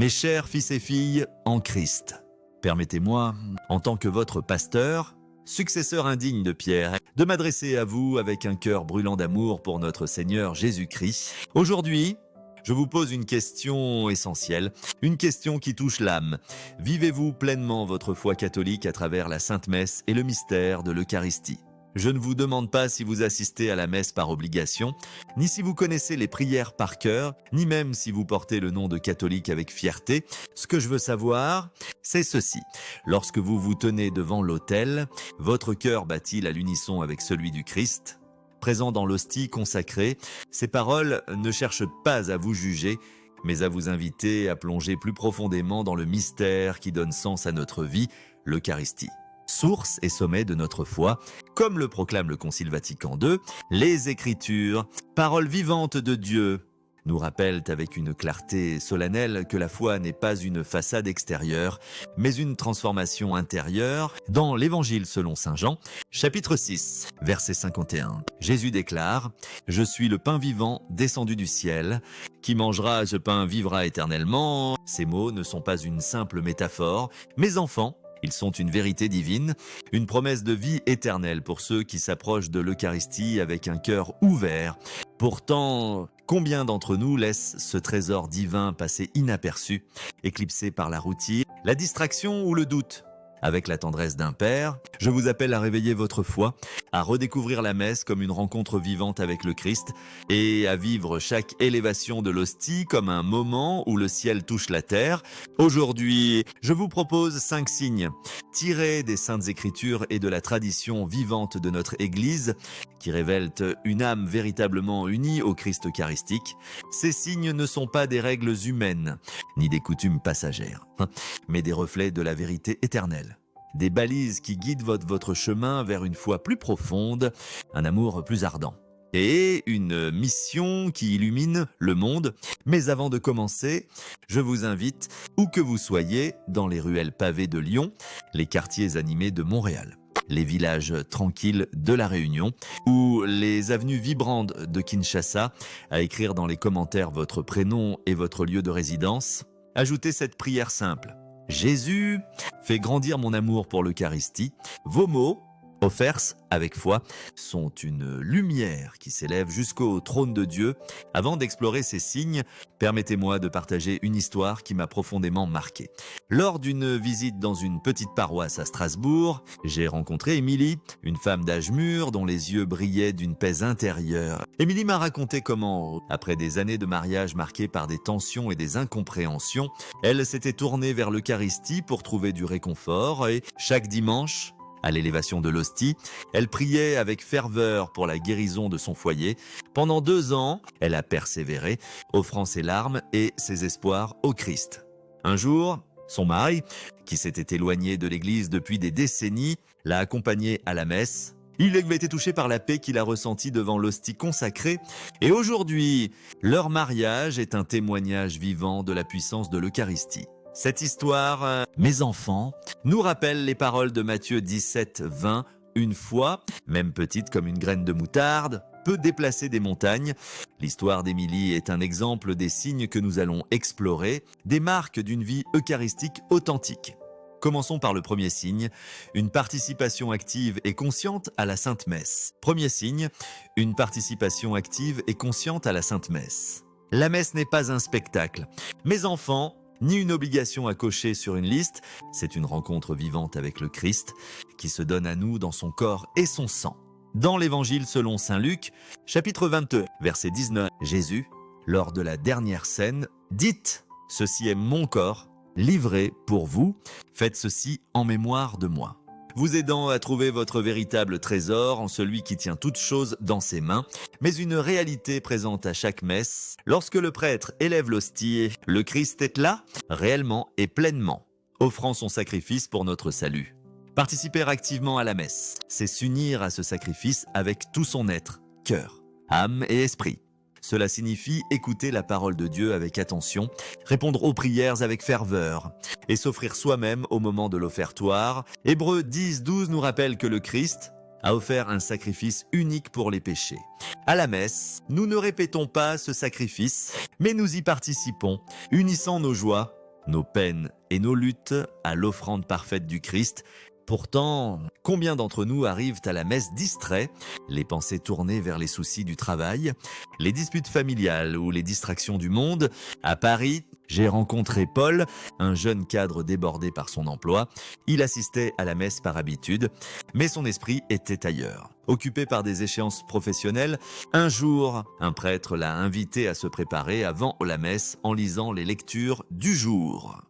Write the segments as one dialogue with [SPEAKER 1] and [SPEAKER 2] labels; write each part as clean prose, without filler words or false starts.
[SPEAKER 1] Mes chers fils et filles en Christ, permettez-moi, en tant que votre pasteur, successeur indigne de Pierre, de m'adresser à vous avec un cœur brûlant d'amour pour notre Seigneur Jésus-Christ. Aujourd'hui, je vous pose une question essentielle, une question qui touche l'âme. Vivez-vous pleinement votre foi catholique à travers la Sainte Messe et le mystère de l'Eucharistie ? Je ne vous demande pas si vous assistez à la messe par obligation, ni si vous connaissez les prières par cœur, ni même si vous portez le nom de catholique avec fierté. Ce que je veux savoir, c'est ceci. Lorsque vous vous tenez devant l'autel, votre cœur bat-il à l'unisson avec celui du Christ ? Présent dans l'hostie consacrée, ces paroles ne cherchent pas à vous juger, mais à vous inviter à plonger plus profondément dans le mystère qui donne sens à notre vie, l'Eucharistie. Source et sommet de notre foi, comme le proclame le Concile Vatican II, les Écritures, paroles vivantes de Dieu, nous rappellent avec une clarté solennelle que la foi n'est pas une façade extérieure, mais une transformation intérieure. Dans l'Évangile selon saint Jean, chapitre 6, verset 51, Jésus déclare « Je suis le pain vivant descendu du ciel. Qui mangera ce pain vivra éternellement. » Ces mots ne sont pas une simple métaphore. Mes enfants, ils sont une vérité divine, une promesse de vie éternelle pour ceux qui s'approchent de l'Eucharistie avec un cœur ouvert. Pourtant, combien d'entre nous laissent ce trésor divin passer inaperçu, éclipsé par la routine, la distraction ou le doute ? Avec la tendresse d'un père, je vous appelle à réveiller votre foi, à redécouvrir la messe comme une rencontre vivante avec le Christ et à vivre chaque élévation de l'hostie comme un moment où le ciel touche la terre. Aujourd'hui, je vous propose 5 signes tirés des Saintes Écritures et de la tradition vivante de notre Église qui révèlent une âme véritablement unie au Christ eucharistique. Ces signes ne sont pas des règles humaines ni des coutumes passagères, mais des reflets de la vérité éternelle. Des balises qui guident votre chemin vers une foi plus profonde, un amour plus ardent. Et une mission qui illumine le monde. Mais avant de commencer, je vous invite, où que vous soyez, dans les ruelles pavées de Lyon, les quartiers animés de Montréal, les villages tranquilles de La Réunion ou les avenues vibrantes de Kinshasa, à écrire dans les commentaires votre prénom et votre lieu de résidence. Ajoutez cette prière simple. Jésus, fais grandir mon amour pour l'Eucharistie. Vos mots, offerts avec foi, sont une lumière qui s'élève jusqu'au trône de Dieu. Avant d'explorer ces signes, permettez-moi de partager une histoire qui m'a profondément marqué. Lors d'une visite dans une petite paroisse à Strasbourg, j'ai rencontré Émilie, une femme d'âge mûr dont les yeux brillaient d'une paix intérieure. Émilie m'a raconté comment, après des années de mariage marquées par des tensions et des incompréhensions, elle s'était tournée vers l'Eucharistie pour trouver du réconfort et chaque dimanche, à l'élévation de l'hostie, elle priait avec ferveur pour la guérison de son foyer. Pendant 2 ans, elle a persévéré, offrant ses larmes et ses espoirs au Christ. Un jour, son mari, qui s'était éloigné de l'église depuis des décennies, l'a accompagnée à la messe. Il avait été touché par la paix qu'il a ressentie devant l'hostie consacrée. Et aujourd'hui, leur mariage est un témoignage vivant de la puissance de l'Eucharistie. Cette histoire, mes enfants, nous rappelle les paroles de Matthieu 17, 20. Une foi, même petite comme une graine de moutarde, peut déplacer des montagnes. L'histoire d'Émilie est un exemple des signes que nous allons explorer, des marques d'une vie eucharistique authentique. Commençons par le premier signe, une participation active et consciente à la Sainte Messe. Premier signe, une participation active et consciente à la Sainte Messe. La messe n'est pas un spectacle. Mes enfants, ni une obligation à cocher sur une liste, c'est une rencontre vivante avec le Christ qui se donne à nous dans son corps et son sang. Dans l'Évangile selon saint Luc, chapitre 22, verset 19, Jésus, lors de la dernière scène, dites « Ceci est mon corps, livré pour vous, faites ceci en mémoire de moi ». Vous aidant à trouver votre véritable trésor en celui qui tient toutes choses dans ses mains, mais une réalité présente à chaque messe. Lorsque le prêtre élève l'hostie, le Christ est là, réellement et pleinement, offrant son sacrifice pour notre salut. Participer activement à la messe, c'est s'unir à ce sacrifice avec tout son être, cœur, âme et esprit. Cela signifie écouter la parole de Dieu avec attention, répondre aux prières avec ferveur et s'offrir soi-même au moment de l'offertoire. Hébreux 10, 12 nous rappelle que le Christ a offert un sacrifice unique pour les péchés. À la messe, nous ne répétons pas ce sacrifice, mais nous y participons, unissant nos joies nos peines et nos luttes à l'offrande parfaite du Christ. Pourtant, combien d'entre nous arrivent à la messe distraits, les pensées tournées vers les soucis du travail, les disputes familiales ou les distractions du monde? À Paris, j'ai rencontré Paul, un jeune cadre débordé par son emploi. Il assistait à la messe par habitude, mais son esprit était ailleurs. Occupé par des échéances professionnelles, un jour, un prêtre l'a invité à se préparer avant la messe en lisant les lectures du jour.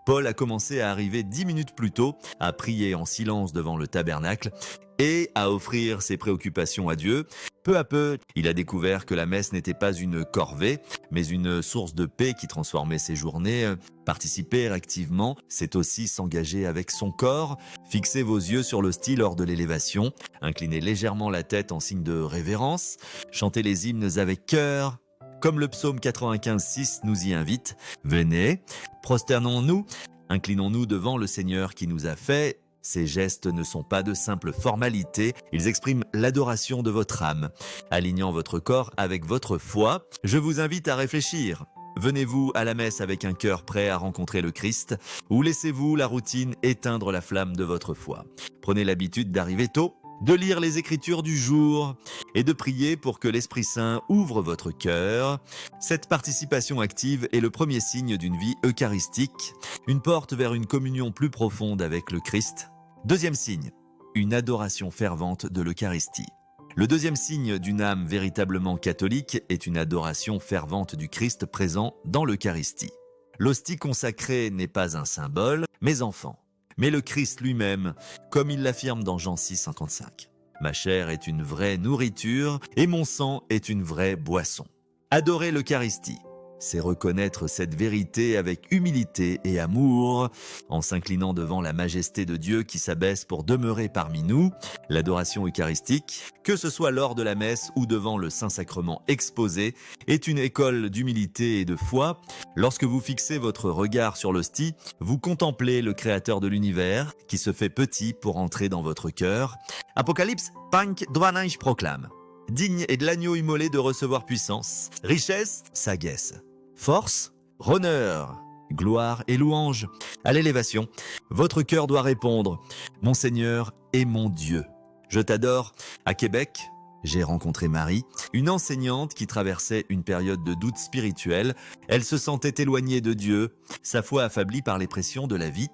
[SPEAKER 1] Paul a commencé à arriver 10 minutes plus tôt, à prier en silence devant le tabernacle et à offrir ses préoccupations à Dieu. Peu à peu, il a découvert que la messe n'était pas une corvée, mais une source de paix qui transformait ses journées. Participer activement, c'est aussi s'engager avec son corps. Fixez vos yeux sur l'hostie lors de l'élévation, inclinez légèrement la tête en signe de révérence, chantez les hymnes avec cœur. Comme le psaume 95:6 nous y invite, venez, prosternons-nous, inclinons-nous devant le Seigneur qui nous a fait. Ces gestes ne sont pas de simples formalités, ils expriment l'adoration de votre âme. Alignant votre corps avec votre foi, je vous invite à réfléchir. Venez-vous à la messe avec un cœur prêt à rencontrer le Christ, ou laissez-vous la routine éteindre la flamme de votre foi? Prenez l'habitude d'arriver tôt, de lire les Écritures du jour et de prier pour que l'Esprit Saint ouvre votre cœur. Cette participation active est le premier signe d'une vie eucharistique, une porte vers une communion plus profonde avec le Christ. Deuxième signe, une adoration fervente de l'Eucharistie. Le deuxième signe d'une âme véritablement catholique est une adoration fervente du Christ présent dans l'Eucharistie. L'hostie consacrée n'est pas un symbole, mais enfant. Mais le Christ lui-même, comme il l'affirme dans Jean 6,55. Ma chair est une vraie nourriture et mon sang est une vraie boisson. Adorer l'Eucharistie, c'est reconnaître cette vérité avec humilité et amour, en s'inclinant devant la majesté de Dieu qui s'abaisse pour demeurer parmi nous. L'adoration eucharistique, que ce soit lors de la messe ou devant le Saint-Sacrement exposé, est une école d'humilité et de foi. Lorsque vous fixez votre regard sur l'hostie, vous contemplez le Créateur de l'univers qui se fait petit pour entrer dans votre cœur. Apocalypse 5:12 proclame: digne est de l'agneau immolé de recevoir puissance, richesse, sagesse, force, honneur, gloire et louange. À l'élévation, votre cœur doit répondre: mon Seigneur est mon Dieu. Je t'adore. À Québec, j'ai rencontré Marie, une enseignante qui traversait une période de doute spirituel. Elle se sentait éloignée de Dieu, sa foi affaiblie par les pressions de la vie.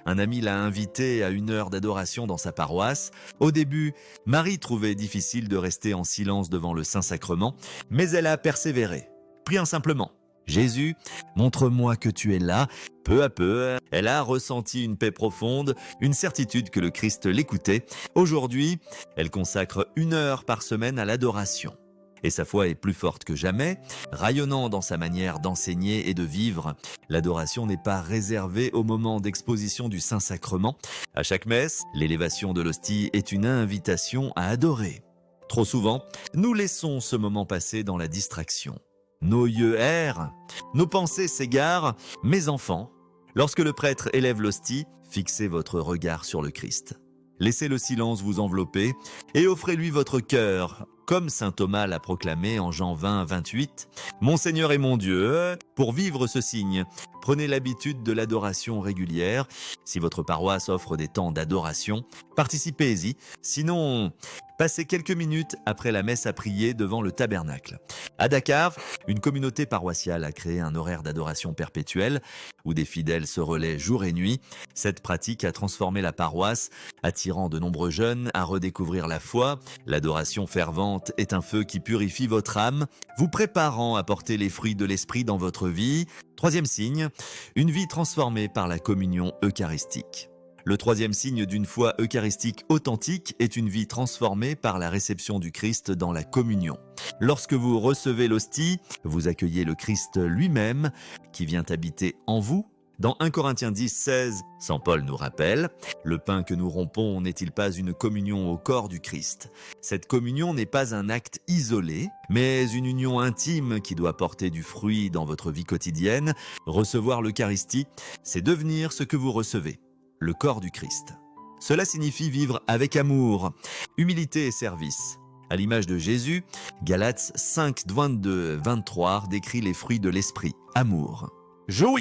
[SPEAKER 1] Un ami l'a invitée à une heure d'adoration dans sa paroisse. Au début, Marie trouvait difficile de rester en silence devant le Saint-Sacrement, mais elle a persévéré. Priant simplement: Jésus, montre-moi que tu es là. Peu à peu, elle a ressenti une paix profonde, une certitude que le Christ l'écoutait. Aujourd'hui, elle consacre 1 heure par semaine à l'adoration. Et sa foi est plus forte que jamais, rayonnant dans sa manière d'enseigner et de vivre. L'adoration n'est pas réservée au moment d'exposition du Saint-Sacrement. À chaque messe, l'élévation de l'hostie est une invitation à adorer. Trop souvent, nous laissons ce moment passer dans la distraction. Nos yeux errent, nos pensées s'égarent. Mes enfants, lorsque le prêtre élève l'hostie, fixez votre regard sur le Christ. Laissez le silence vous envelopper et offrez-lui votre cœur, comme saint Thomas l'a proclamé en Jean 20:28. Mon Seigneur est mon Dieu. Pour vivre ce signe, prenez l'habitude de l'adoration régulière. Si votre paroisse offre des temps d'adoration, participez-y. Sinon, passez quelques minutes après la messe à prier devant le tabernacle. À Dakar, une communauté paroissiale a créé un horaire d'adoration perpétuelle où des fidèles se relaient jour et nuit. Cette pratique a transformé la paroisse, attirant de nombreux jeunes à redécouvrir la foi. L'adoration fervente est un feu qui purifie votre âme, vous préparant à porter les fruits de l'esprit dans votre vie. Troisième signe, une vie transformée par la communion eucharistique. Le troisième signe d'une foi eucharistique authentique est une vie transformée par la réception du Christ dans la communion. Lorsque vous recevez l'hostie, vous accueillez le Christ lui-même qui vient habiter en vous. Dans 1 Corinthiens 10:16, saint Paul nous rappelle: « Le pain que nous rompons n'est-il pas une communion au corps du Christ ?» Cette communion n'est pas un acte isolé, mais une union intime qui doit porter du fruit dans votre vie quotidienne. Recevoir l'Eucharistie, c'est devenir ce que vous recevez, le corps du Christ. Cela signifie vivre avec amour, humilité et service. À l'image de Jésus, Galates 5:22-23 décrit les fruits de l'esprit: amour, joie,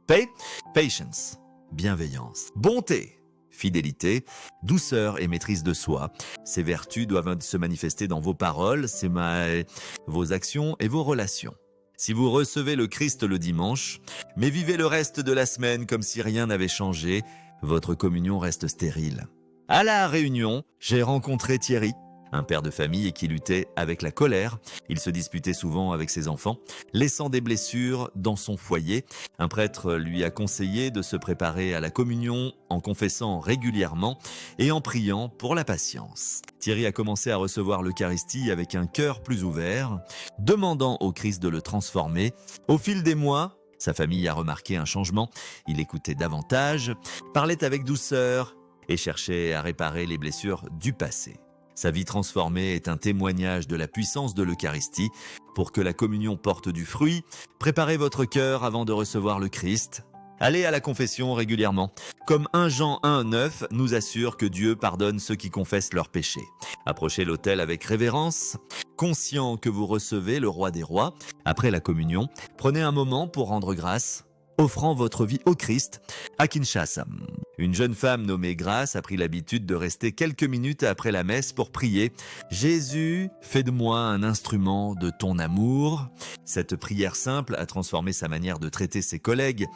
[SPEAKER 1] Patience, bienveillance. Bonté, fidélité, douceur et maîtrise de soi. Ces vertus doivent se manifester dans vos paroles, vos actions et vos relations. Si vous recevez le Christ le dimanche, mais vivez le reste de la semaine comme si rien n'avait changé, votre communion reste stérile. À la réunion, j'ai rencontré Thierry, un père de famille qui luttait avec la colère. Il se disputait souvent avec ses enfants, laissant des blessures dans son foyer. Un prêtre lui a conseillé de se préparer à la communion en confessant régulièrement et en priant pour la patience. Thierry a commencé à recevoir l'Eucharistie avec un cœur plus ouvert, demandant au Christ de le transformer. Au fil des mois, sa famille a remarqué un changement. Il écoutait davantage, parlait avec douceur et cherchait à réparer les blessures du passé. Sa vie transformée est un témoignage de la puissance de l'Eucharistie. Pour que la communion porte du fruit, préparez votre cœur avant de recevoir le Christ. Allez à la confession régulièrement. Comme 1 Jean 1,9 nous assure que Dieu pardonne ceux qui confessent leurs péchés. Approchez l'autel avec révérence, conscient que vous recevez le Roi des Rois. Après la communion, prenez un moment pour rendre grâce, offrant votre vie au Christ. À Kinshasa, une jeune femme nommée Grace a pris l'habitude de rester quelques minutes après la messe pour prier. « Jésus, fais de moi un instrument de ton amour ». Cette prière simple a transformé sa manière de traiter ses collègues,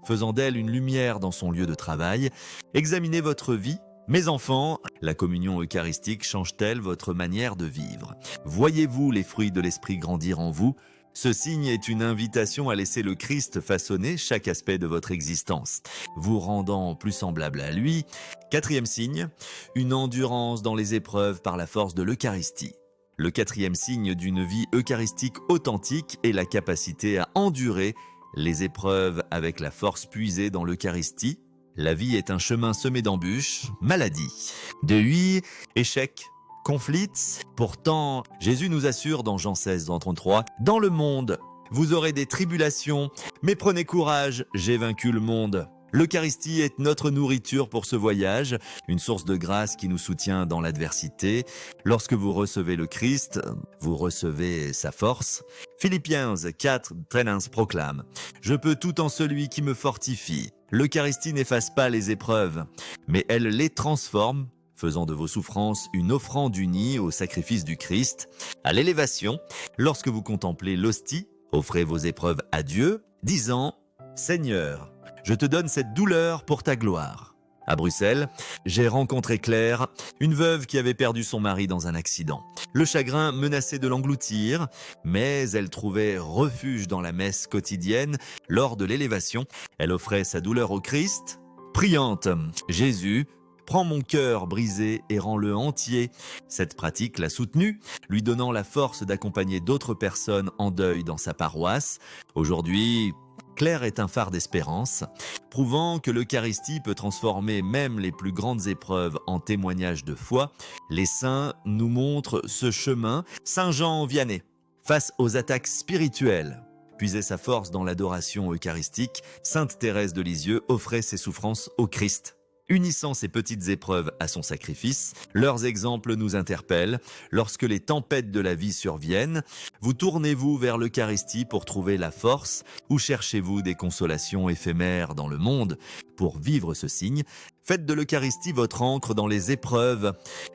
[SPEAKER 1] faisant d'elle une lumière dans son lieu de travail. Examinez votre vie. Mes enfants, la communion eucharistique change-t-elle votre manière de vivre? Voyez-vous les fruits de l'esprit grandir en vous? Ce signe est une invitation à laisser le Christ façonner chaque aspect de votre existence, vous rendant plus semblable à lui. 4e signe, une endurance dans les épreuves par la force de l'Eucharistie. Le 4e signe d'une vie eucharistique authentique est la capacité à endurer les épreuves avec la force puisée dans l'Eucharistie. La vie est un chemin semé d'embûches, maladies, deuils, échecs, conflits. Pourtant, Jésus nous assure dans Jean 16:33, « Dans le monde, vous aurez des tribulations, mais prenez courage, j'ai vaincu le monde. » L'Eucharistie est notre nourriture pour ce voyage, une source de grâce qui nous soutient dans l'adversité. Lorsque vous recevez le Christ, vous recevez sa force. Philippiens 4:13 proclame « Je peux tout en celui qui me fortifie ». L'Eucharistie n'efface pas les épreuves, mais elle les transforme, faisant de vos souffrances une offrande unie au sacrifice du Christ. À l'élévation, lorsque vous contemplez l'hostie, offrez vos épreuves à Dieu, disant « Seigneur, je te donne cette douleur pour ta gloire ». À Bruxelles, j'ai rencontré Claire, une veuve qui avait perdu son mari dans un accident. Le chagrin menaçait de l'engloutir, mais elle trouvait refuge dans la messe quotidienne. Lors de l'élévation, elle offrait sa douleur au Christ, priante « Jésus, prends mon cœur brisé et rends-le entier ». Cette pratique l'a soutenue, lui donnant la force d'accompagner d'autres personnes en deuil dans sa paroisse. Aujourd'hui, Claire est un phare d'espérance, prouvant que l'Eucharistie peut transformer même les plus grandes épreuves en témoignages de foi. Les saints nous montrent ce chemin. Saint Jean Vianney, face aux attaques spirituelles, puisait sa force dans l'adoration eucharistique. Sainte Thérèse de Lisieux offrait ses souffrances au Christ. Unissant ces petites épreuves à son sacrifice, leurs exemples nous interpellent. Lorsque les tempêtes de la vie surviennent, vous tournez-vous vers l'Eucharistie pour trouver la force ou cherchez-vous des consolations éphémères dans le monde pour vivre ce signe? Faites de l'Eucharistie votre ancre dans les épreuves.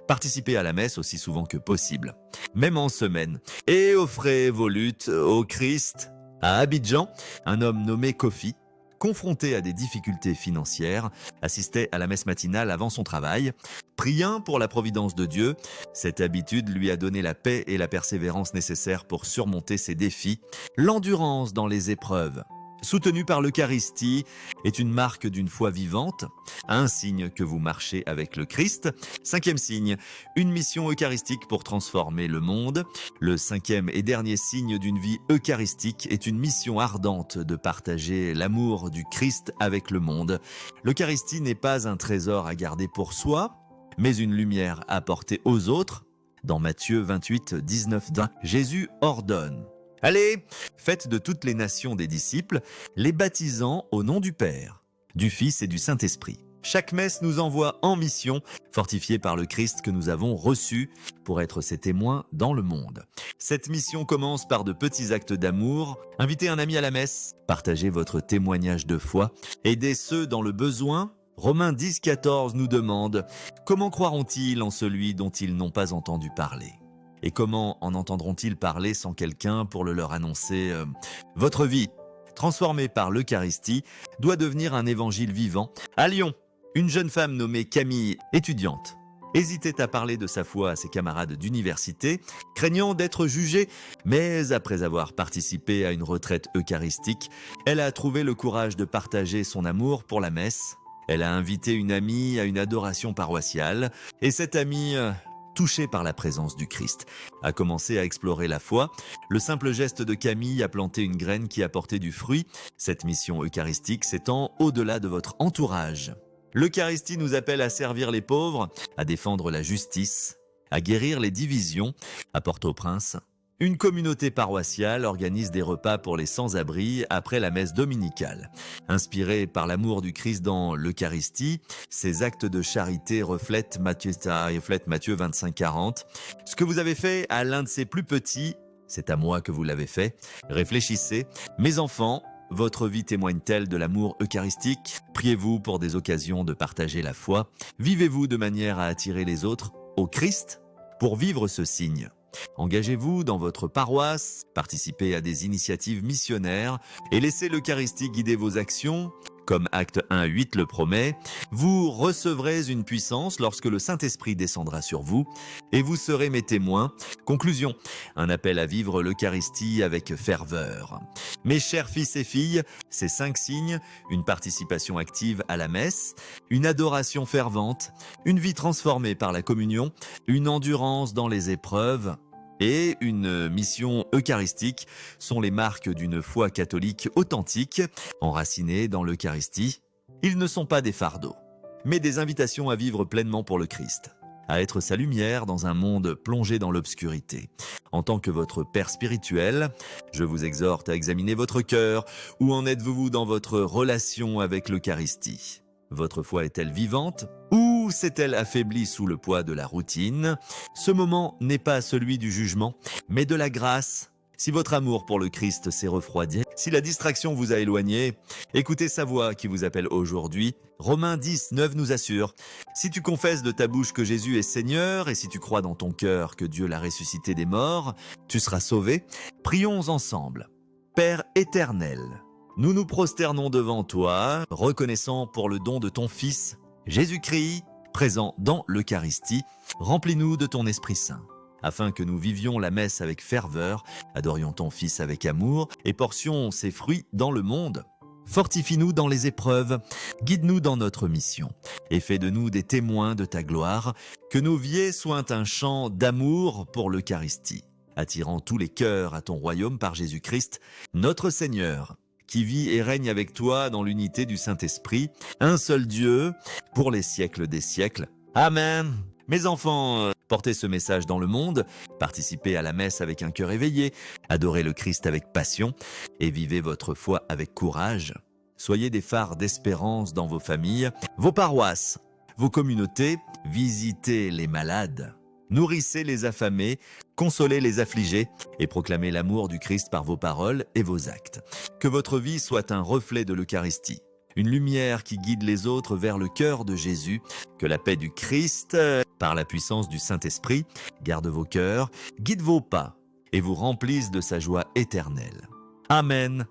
[SPEAKER 1] Participez à la messe aussi souvent que possible, même en semaine, et offrez vos luttes au Christ. À Abidjan, un homme nommé Kofi, confronté à des difficultés financières, assistait à la messe matinale avant son travail. Priant pour la providence de Dieu, cette habitude lui a donné la paix et la persévérance nécessaires pour surmonter ses défis. L'endurance dans les épreuves, soutenue par l'Eucharistie, est une marque d'une foi vivante, un signe que vous marchez avec le Christ. 5e signe, une mission eucharistique pour transformer le monde. Le 5e et dernier signe d'une vie eucharistique est une mission ardente de partager l'amour du Christ avec le monde. L'Eucharistie n'est pas un trésor à garder pour soi, mais une lumière à apporter aux autres. Dans Matthieu 28:19, Jésus ordonne: Allez, faites de toutes les nations des disciples, les baptisant au nom du Père, du Fils et du Saint-Esprit. Chaque messe nous envoie en mission, fortifiés par le Christ que nous avons reçu pour être ses témoins dans le monde. Cette mission commence par de petits actes d'amour. Invitez un ami à la messe, partagez votre témoignage de foi, aidez ceux dans le besoin. Romains 10,14 nous demande « Comment croiront-ils en celui dont ils n'ont pas entendu parler ?» Et comment en entendront-ils parler sans quelqu'un pour le leur annoncer Votre vie, transformée par l'Eucharistie, doit devenir un évangile vivant. À Lyon, une jeune femme nommée Camille, étudiante, hésitait à parler de sa foi à ses camarades d'université, craignant d'être jugée, mais après avoir participé à une retraite eucharistique, elle a trouvé le courage de partager son amour pour la messe. Elle a invité une amie à une adoration paroissiale, et cette amie, touchée par la présence du Christ, a commencé à explorer la foi. Le simple geste de Camille a planté une graine qui a porté du fruit. Cette mission eucharistique s'étend au-delà de votre entourage. L'Eucharistie nous appelle à servir les pauvres, à défendre la justice, à guérir les divisions. À Port-au-Prince, une communauté paroissiale organise des repas pour les sans-abri après la messe dominicale. Inspirés par l'amour du Christ dans l'Eucharistie, ces actes de charité reflètent Matthieu 25,40. Ce que vous avez fait à l'un de ces plus petits, c'est à moi que vous l'avez fait. Réfléchissez, mes enfants, votre vie témoigne-t-elle de l'amour eucharistique? Priez-vous pour des occasions de partager la foi? Vivez-vous de manière à attirer les autres au Christ? Pour vivre ce signe, engagez-vous dans votre paroisse, participez à des initiatives missionnaires et laissez l'Eucharistie guider vos actions. Comme Acte 1,8 le promet, vous recevrez une puissance lorsque le Saint-Esprit descendra sur vous et vous serez mes témoins. Conclusion, un appel à vivre l'Eucharistie avec ferveur. Mes chers fils et filles, ces 5 signes, une participation active à la messe, une adoration fervente, une vie transformée par la communion, une endurance dans les épreuves, et une mission eucharistique sont les marques d'une foi catholique authentique, enracinée dans l'Eucharistie. Ils ne sont pas des fardeaux, mais des invitations à vivre pleinement pour le Christ, à être sa lumière dans un monde plongé dans l'obscurité. En tant que votre père spirituel, je vous exhorte à examiner votre cœur. Où en êtes-vous dans votre relation avec l'Eucharistie? Votre foi est-elle vivante ou s'est-elle affaiblie sous le poids de la routine? Ce moment n'est pas celui du jugement, mais de la grâce. Si votre amour pour le Christ s'est refroidi, si la distraction vous a éloigné, écoutez sa voix qui vous appelle aujourd'hui. Romains 10,9 nous assure « Si tu confesses de ta bouche que Jésus est Seigneur et si tu crois dans ton cœur que Dieu l'a ressuscité des morts, tu seras sauvé. » Prions ensemble. Père éternel, nous nous prosternons devant toi, reconnaissant pour le don de ton Fils, Jésus-Christ, présent dans l'Eucharistie. Remplis-nous de ton Esprit Saint, afin que nous vivions la messe avec ferveur, adorions ton Fils avec amour et portions ses fruits dans le monde. Fortifie-nous dans les épreuves, guide-nous dans notre mission et fais de nous des témoins de ta gloire, que nos vies soient un chant d'amour pour l'Eucharistie, attirant tous les cœurs à ton royaume par Jésus-Christ, notre Seigneur, qui vit et règne avec toi dans l'unité du Saint-Esprit, un seul Dieu, pour les siècles des siècles. Amen. Mes enfants, portez ce message dans le monde, participez à la messe avec un cœur éveillé, adorez le Christ avec passion et vivez votre foi avec courage. Soyez des phares d'espérance dans vos familles, vos paroisses, vos communautés, visitez les malades. Nourrissez les affamés, consolez les affligés et proclamez l'amour du Christ par vos paroles et vos actes. Que votre vie soit un reflet de l'Eucharistie, une lumière qui guide les autres vers le cœur de Jésus. Que la paix du Christ, par la puissance du Saint-Esprit, garde vos cœurs, guide vos pas et vous remplisse de sa joie éternelle. Amen.